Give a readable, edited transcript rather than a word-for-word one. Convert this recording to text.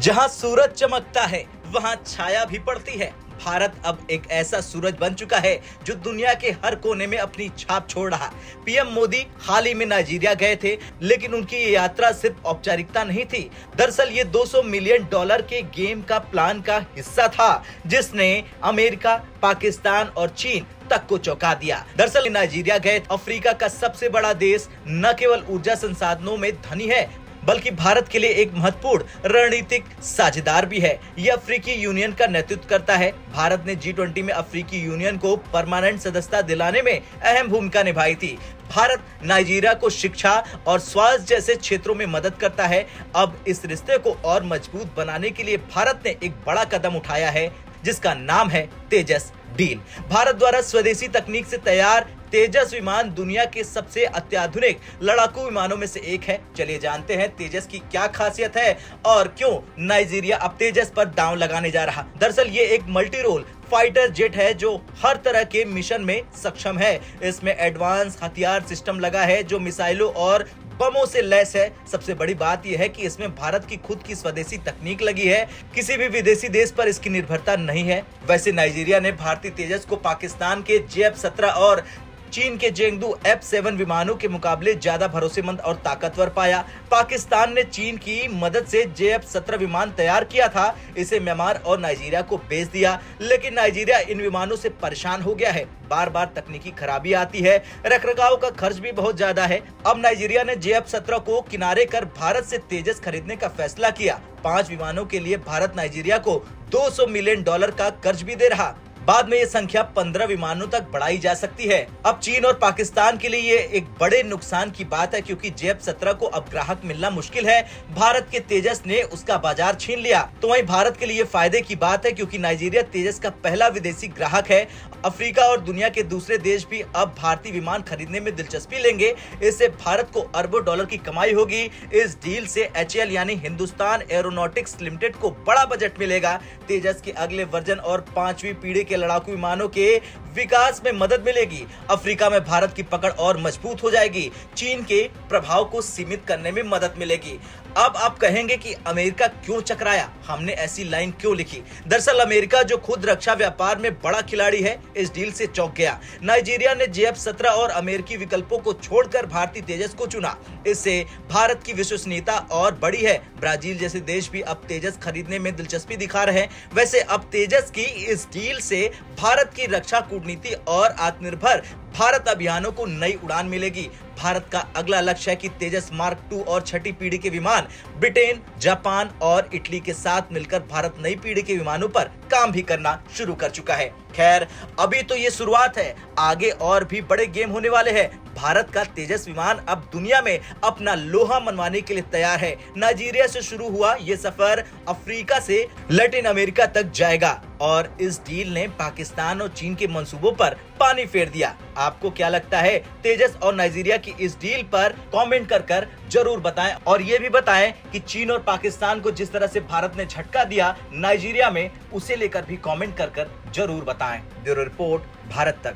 जहां सूरज चमकता है वहां छाया भी पड़ती है। भारत अब एक ऐसा सूरज बन चुका है जो दुनिया के हर कोने में अपनी छाप छोड़ रहा। पीएम मोदी हाल ही में नाइजीरिया गए थे, लेकिन उनकी ये यात्रा सिर्फ औपचारिकता नहीं थी। दरअसल ये $200 मिलियन के गेम का प्लान का हिस्सा था, जिसने अमेरिका, पाकिस्तान और चीन तक को चौंका दिया। दरअसल नाइजीरिया गए अफ्रीका का सबसे बड़ा देश न केवल ऊर्जा संसाधनों में धनी है, बल्कि भारत के लिए एक महत्वपूर्ण रणनीतिक साझेदार भी है। यह अफ्रीकी यूनियन का नेतृत्व करता है। भारत ने G20 में अफ्रीकी यूनियन को परमानेंट सदस्यता दिलाने में अहम भूमिका निभाई थी। भारत नाइजीरिया को शिक्षा और स्वास्थ्य जैसे क्षेत्रों में मदद करता है। अब इस रिश्ते को और मजबूत बनाने के लिए भारत ने एक बड़ा कदम उठाया है, जिसका नाम है तेजस डील। भारत द्वारा स्वदेशी तकनीक से तैयार तेजस विमान दुनिया के सबसे अत्याधुनिक लड़ाकू विमानों में से एक है। चलिए जानते हैं तेजस की क्या खासियत है और क्यों नाइजीरिया अब तेजस पर दांव लगाने जा रहा। दरअसल ये एक मल्टी रोल फाइटर जेट है जो हर तरह के मिशन में सक्षम है। इसमें एडवांस हथियार सिस्टम लगा है जो मिसाइलों और बमों से लैस है। सबसे बड़ी बात यह है कि इसमें भारत की खुद की स्वदेशी तकनीक लगी है। किसी भी विदेशी देश पर इसकी निर्भरता नहीं है। वैसे नाइजीरिया ने भारतीय तेजस को पाकिस्तान के J-17 और चीन के चेंगडू F-7 विमानों के मुकाबले ज्यादा भरोसेमंद और ताकतवर पाया। पाकिस्तान ने चीन की मदद से J-17 विमान तैयार किया था, इसे म्यांमार और नाइजीरिया को बेच दिया, लेकिन नाइजीरिया इन विमानों से परेशान हो गया है। बार बार तकनीकी खराबी आती है, रखरखाव का खर्च भी बहुत ज्यादा है। अब नाइजीरिया ने J-17 को किनारे कर भारत से तेजस खरीदने का फैसला किया। 5 विमानों के लिए भारत नाइजीरिया को $200 मिलियन का कर्ज भी दे रहा। बाद में ये संख्या 15 विमानों तक बढ़ाई जा सकती है। अब चीन और पाकिस्तान के लिए ये एक बड़े नुकसान की बात है, क्योंकि J-17 को अब ग्राहक मिलना मुश्किल है। भारत के तेजस ने उसका बाजार छीन लिया। तो वहीं भारत के लिए फायदे की बात है, क्योंकि नाइजीरिया तेजस का पहला विदेशी ग्राहक है। अफ्रीका और दुनिया के दूसरे देश भी अब भारतीय विमान खरीदने में दिलचस्पी लेंगे। इससे भारत को अरबों डॉलर की कमाई होगी। इस डील से HAL यानी हिंदुस्तान एरोनॉटिक्स लिमिटेड को बड़ा बजट मिलेगा। तेजस के अगले वर्जन और 5वीं पीढ़ी के लड़ाकू विमानों के विकास में मदद मिलेगी। अफ्रीका में भारत की पकड़ और मजबूत हो जाएगी। चीन के प्रभाव को सीमित करने में मदद मिलेगी। अब आप कहेंगे कि अमेरिका क्यों चकराया, हमने ऐसी लाइन क्यों लिखी। दरअसल अमेरिका जो खुद रक्षा व्यापार में बड़ा खिलाड़ी है, इस डील से चौंक गया। नाइजीरिया ने J-17 और अमेरिकी विकल्पों को छोड़कर भारतीय तेजस को चुना। इससे भारत की विश्वसनीयता और बढ़ी है। ब्राजील जैसे देश भी अब तेजस खरीदने में दिलचस्पी दिखा रहे हैं। वैसे अब तेजस की इस डील से भारत की रक्षा कूटनीति और आत्मनिर्भर भारत अभियानों को नई उड़ान मिलेगी। भारत का अगला लक्ष्य है कि तेजस मार्क 2 और 6ठी पीढ़ी के विमान ब्रिटेन, जापान और इटली के साथ मिलकर भारत नई पीढ़ी के विमानों पर काम भी करना शुरू कर चुका है। खैर, अभी तो ये शुरुआत है, आगे और भी बड़े गेम होने वाले हैं। भारत का तेजस विमान अब दुनिया में अपना लोहा मनवाने के लिए तैयार है। नाइजीरिया से शुरू हुआ ये सफर अफ्रीका से लैटिन अमेरिका तक जाएगा और इस डील ने पाकिस्तान और चीन के मंसूबों पर पानी फेर दिया। आपको क्या लगता है तेजस और नाइजीरिया की इस डील पर? कमेंट कर जरूर बताएं और ये भी बताएं कि चीन और पाकिस्तान को जिस तरह से भारत ने झटका दिया नाइजीरिया में, उसे लेकर भी कमेंट कर जरूर बताएं। ब्यूरो रिपोर्ट, भारत तक।